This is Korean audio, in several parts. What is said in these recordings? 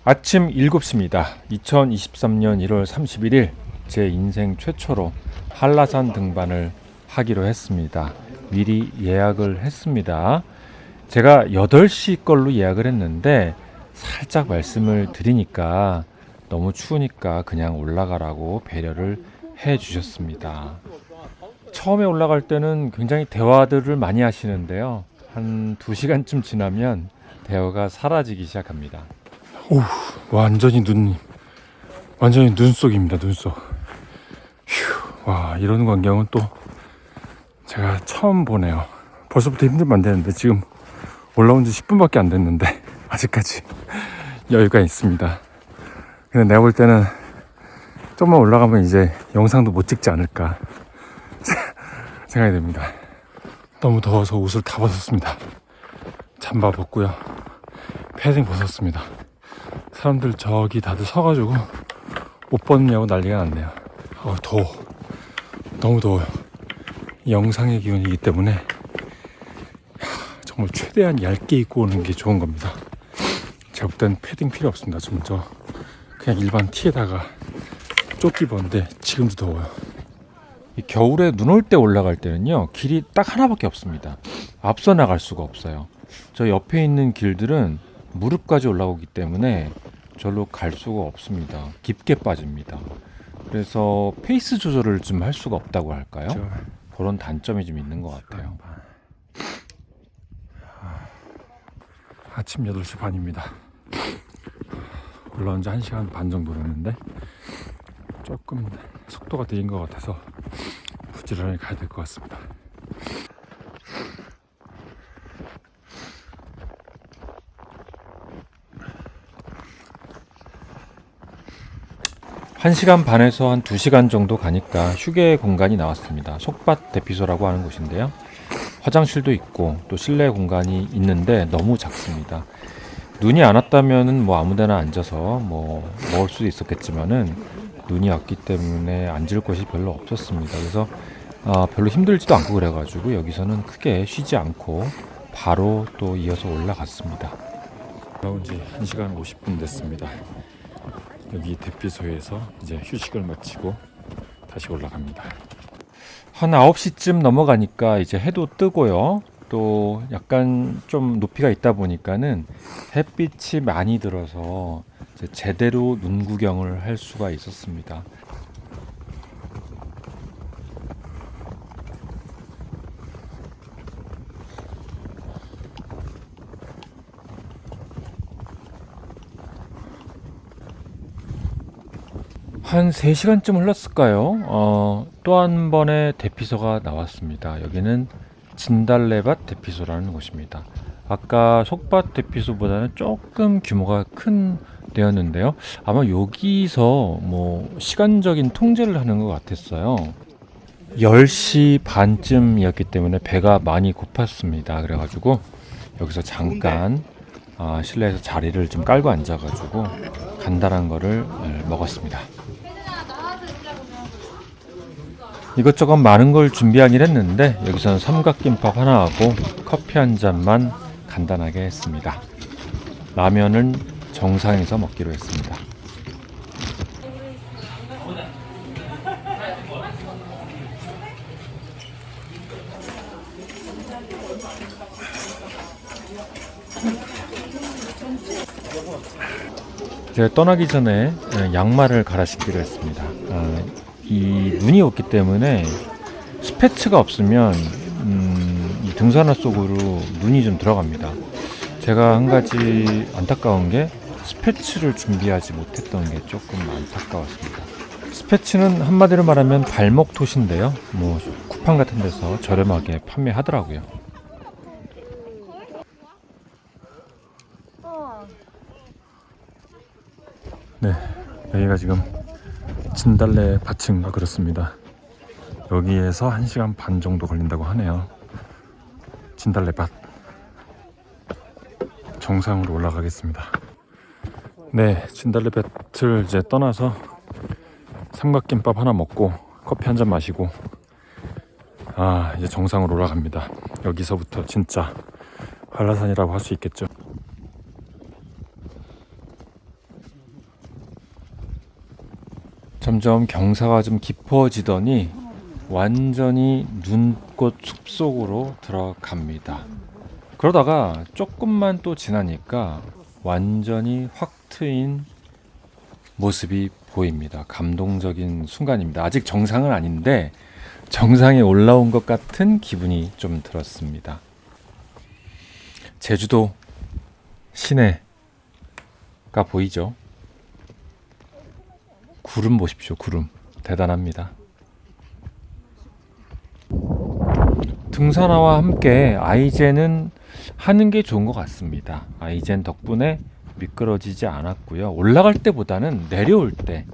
아침 7시입니다. 2023년 1월 31일 제 인생 최초로 한라산 등반을 하기로 했습니다. 미리 예약을 했습니다. 제가 8시 걸로 예약을 했는데 살짝 말씀을 드리니까 너무 추우니까 그냥 올라가라고 배려를 해 주셨습니다. 처음에 올라갈 때는 굉장히 대화들을 많이 하시는데요. 한 2시간쯤 지나면 대화가 사라지기 시작합니다. 오, 완전히 눈속입니다. 눈속. 휴, 와, 이런 광경은 또 제가 처음 보네요. 벌써부터 힘들면 안 되는데 지금 올라온 지 10분밖에 안 됐는데 아직까지 여유가 있습니다. 근데 내가 볼 때는 좀만 올라가면 이제 영상도 못 찍지 않을까 생각이 됩니다. 너무 더워서 옷을 다 벗었습니다. 잠바 벗고요. 패딩 벗었습니다. 사람들 저기 다들 서가지고 옷 벗냐고 난리가 났네요. 더워. 너무 더워요. 영상의 기온이기 때문에 정말 최대한 얇게 입고 오는 게 좋은 겁니다. 제가 볼 땐 패딩 필요 없습니다. 저 그냥 일반 티에다가 조끼 입었는데 지금도 더워요. 이 겨울에 눈 올 때 올라갈 때는요, 길이 딱 하나밖에 없습니다. 앞서 나갈 수가 없어요. 저 옆에 있는 길들은 무릎까지 올라오기 때문에 절로 갈 수가 없습니다. 깊게 빠집니다. 그래서 페이스 조절을 좀 할 수가 없다고 할까요? 그런 단점이 좀 있는 것 같아요. 아침 8시 반입니다. 올라온 지 1시간 반 정도 됐는데 조금 속도가 느린 것 같아서 부지런히 가야 될 것 같습니다. 1시간 반에서 한 2시간 정도 가니까 휴게 공간이 나왔습니다. 속밭 대피소라고 하는 곳인데요. 화장실도 있고 또 실내 공간이 있는데 너무 작습니다. 눈이 안 왔다면은 뭐 아무데나 앉아서 뭐 먹을 수도 있었겠지만은 눈이 왔기 때문에 앉을 곳이 별로 없었습니다. 그래서 별로 힘들지도 않고 그래가지고 여기서는 크게 쉬지 않고 바로 또 이어서 올라갔습니다. 올라온 지 1시간 50분 됐습니다. 여기 대피소에서 이제 휴식을 마치고 다시 올라갑니다. 한 9시쯤 넘어가니까 이제 해도 뜨고요. 또 약간 좀 높이가 있다 보니까는 햇빛이 많이 들어서 이제 제대로 눈 구경을 할 수가 있었습니다. 한 3시간쯤 흘렀을까요? 또 한 번의 대피소가 나왔습니다. 여기는 진달래밭 대피소라는 곳입니다. 아까 속밭 대피소보다는 조금 규모가 큰 데였는데요. 아마 여기서 뭐 시간적인 통제를 하는 것 같았어요. 10시 반쯤이었기 때문에 배가 많이 고팠습니다. 그래가지고 여기서 잠깐 실내에서 자리를 좀 깔고 앉아가지고 간단한 거를 먹었습니다. 이것저것 많은 걸 준비하긴 했는데 여기서는 삼각김밥 하나하고 커피 한 잔만 간단하게 했습니다. 라면은 정상에서 먹기로 했습니다. 제가 떠나기 전에 양말을 갈아 신기로 했습니다. 이 눈이 없기 때문에 스패츠가 없으면 이 등산화 속으로 눈이 좀 들어갑니다. 제가 한 가지 안타까운 게 스패츠를 준비하지 못했던 게 조금 안타까웠습니다. 스패츠는 한마디로 말하면 발목 톳인데요. 뭐 쿠팡 같은 데서 저렴하게 판매하더라고요. 네, 여기가 지금 진달래 밭인가 그렇습니다. 여기에서 1시간 반 정도 걸린다고 하네요. 진달래 밭 정상으로 올라가겠습니다. 네, 진달래 밭을 이제 떠나서 삼각김밥 하나 먹고 커피 한 잔 마시고 이제 정상으로 올라갑니다. 여기서부터 진짜 한라산이라고 할 수 있겠죠. 점점 경사가 좀 깊어지더니 완전히 눈꽃 숲속으로 들어갑니다. 그러다가 조금만 또 지나니까 완전히 확 트인 모습이 보입니다. 감동적인 순간입니다. 아직 정상은 아닌데 정상에 올라온 것 같은 기분이 좀 들었습니다. 제주도 시내가 보이죠? 구름 보십시오. 구름 대단합니다. 등산화와 함께 아이젠은 하는 게 좋은 것 같습니다. 아이젠 덕분에 미끄러지지 않았고요. 올라갈 때보다는 내려올 때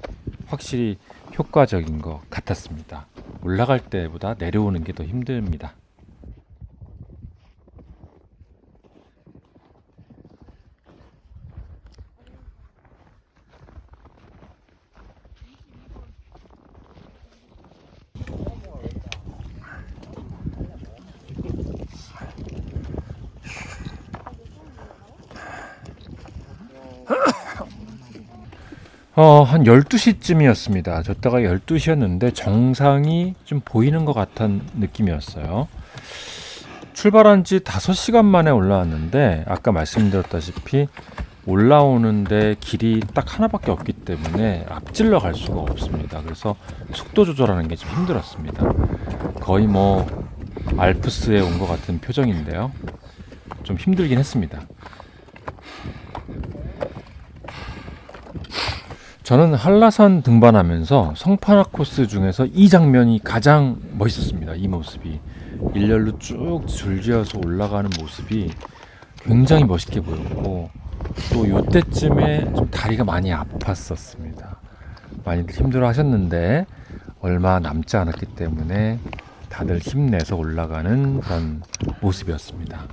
확실히 효과적인 것 같았습니다. 올라갈 때보다 내려오는 게 더 힘듭니다. 한 12시쯤이었습니다. 저때가 12시였는데 정상이 좀 보이는 것 같은 느낌이었어요. 출발한 지 5시간 만에 올라왔는데 아까 말씀드렸다시피 올라오는데 길이 딱 하나밖에 없기 때문에 앞질러 갈 수가 없습니다. 그래서 속도 조절하는 게 좀 힘들었습니다. 거의 뭐 알프스에 온 것 같은 표정인데요. 좀 힘들긴 했습니다. 저는 한라산 등반하면서 성판악 코스 중에서 이 장면이 가장 멋있었습니다. 이 모습이 일렬로 쭉 줄지어서 올라가는 모습이 굉장히 멋있게 보였고 또 요때쯤에 좀 다리가 많이 아팠었습니다. 많이들 힘들어 하셨는데 얼마 남지 않았기 때문에 다들 힘내서 올라가는 그런 모습이었습니다.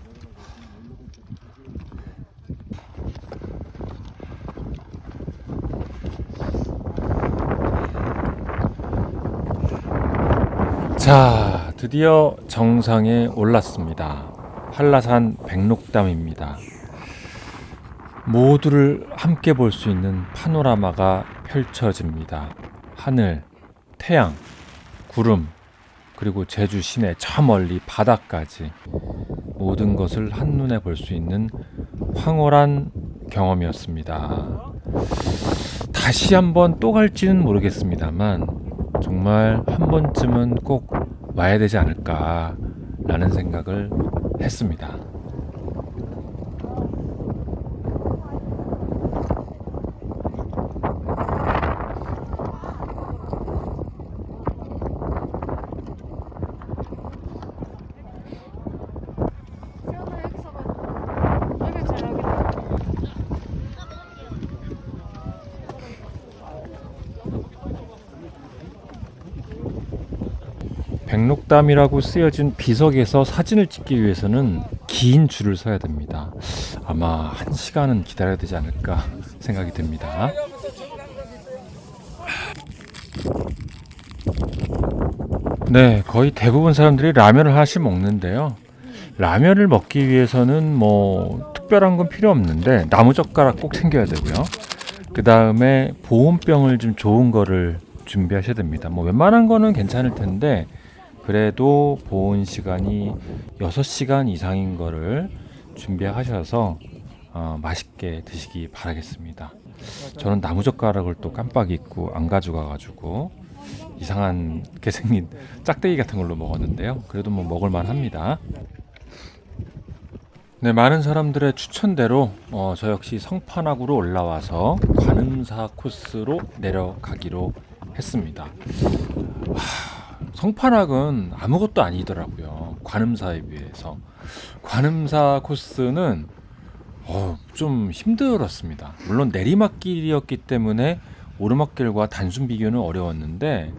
자, 드디어 정상에 올랐습니다. 한라산 백록담입니다. 모두를 함께 볼 수 있는 파노라마가 펼쳐집니다. 하늘, 태양, 구름, 그리고 제주 시내 저 멀리 바다까지 모든 것을 한눈에 볼 수 있는 황홀한 경험이었습니다. 다시 한번 또 갈지는 모르겠습니다만 정말 한 번쯤은 꼭 와야 되지 않을까라는 생각을 했습니다. 백록담이라고 쓰여진 비석에서 사진을 찍기 위해서는 긴 줄을 서야 됩니다. 아마 1시간은 기다려야 되지 않을까 생각이 듭니다. 네, 거의 대부분 사람들이 라면을 하나씩 먹는데요. 라면을 먹기 위해서는 뭐 특별한 건 필요 없는데 나무젓가락 꼭 챙겨야 되고요. 그 다음에 보온병을 좀 좋은 거를 준비하셔야 됩니다. 뭐 웬만한 거는 괜찮을 텐데 그래도 보온 시간이 6시간 이상인 거를 준비하셔서 맛있게 드시기 바라겠습니다. 저는 나무젓가락을 또 깜빡 잊고 안 가져가가지고 이상하게 생긴 짝대기 같은 걸로 먹었는데요. 그래도 뭐 먹을만 합니다. 네, 많은 사람들의 추천대로 저 역시 성판악으로 올라와서 관음사 코스로 내려가기로 했습니다. 성판악은 아무것도 아니더라고요. 관음사에 비해서. 관음사 코스는 좀 힘들었습니다. 물론 내리막길이었기 때문에 오르막길과 단순 비교는 어려웠는데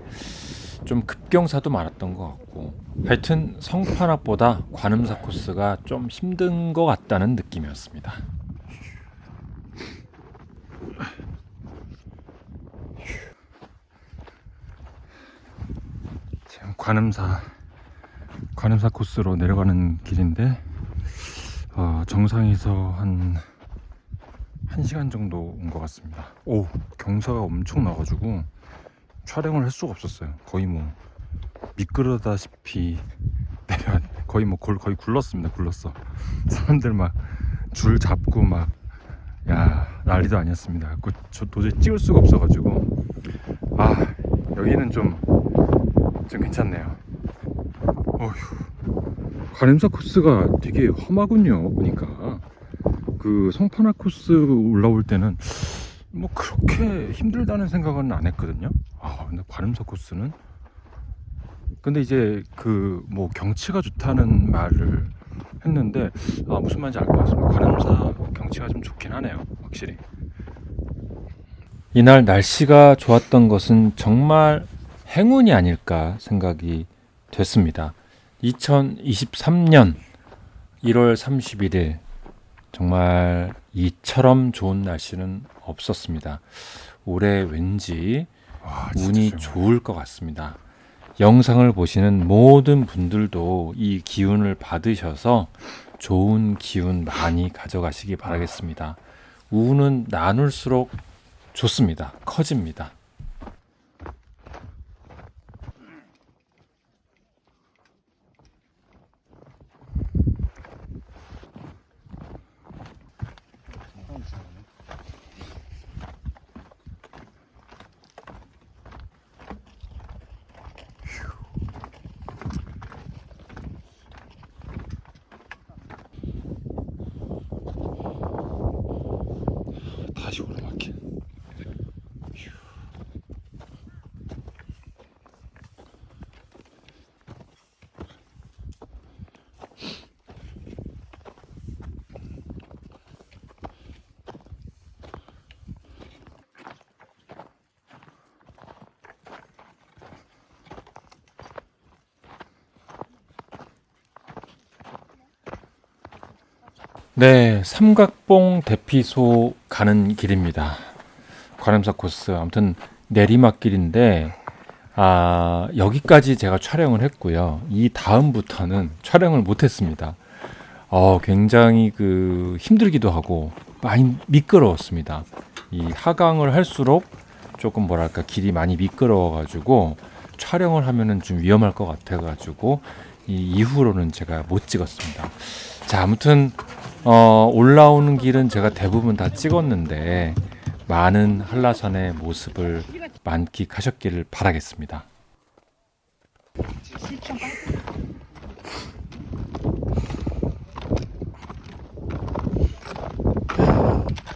좀 급경사도 많았던 것 같고 하여튼 성판악보다 관음사 코스가 좀 힘든 것 같다는 느낌이었습니다. 지금 관음사 코스로 내려가는 길인데 정상에서 한 1시간 정도 온 것 같습니다. 오, 경사가 엄청 나가지고 촬영을 할 수가 없었어요. 거의 뭐 미끄러다시피 내가 거의 뭐 거의 굴렀습니다. 굴렀어. 사람들 막 줄 잡고 막 야 난리도 아니었습니다. 저 도저히 찍을 수가 없어가지고 아 여기는 좀 괜찮네요. 어휴, 가렘사 코스가 되게 험하군요. 보니까 그 성판화 코스 올라올 때는 뭐 그렇게 힘들다는 생각은 안 했거든요. 아 근데 가렘사 코스는 근데 이제 그 뭐 경치가 좋다는 말을 했는데 무슨 말인지 알 것 같습니다. 가렘사 경치가 좀 좋긴 하네요, 확실히. 이날 날씨가 좋았던 것은 정말 행운이 아닐까 생각이 됐습니다. 2023년 1월 31일 정말 이처럼 좋은 날씨는 없었습니다. 올해 왠지 운이 좋을 것 같습니다. 영상을 보시는 모든 분들도 이 기운을 받으셔서 좋은 기운 많이 가져가시기 바라겠습니다. 운은 나눌수록 좋습니다. 커집니다. 다시 오르막길. 네, 삼각봉 대피소 가는 길입니다. 가렘사 코스 아무튼 내리막길인데 여기까지 제가 촬영을 했고요. 이 다음부터는 촬영을 못했습니다. 굉장히 힘들기도 하고 많이 미끄러웠습니다. 이 하강을 할수록 조금 뭐랄까 길이 많이 미끄러워가지고 촬영을 하면은 좀 위험할 것 같아가지고 이 이후로는 제가 못 찍었습니다. 자, 아무튼 올라오는 길은 제가 대부분 다 찍었는데 많은 한라산의 모습을 만끽하셨기를 바라겠습니다.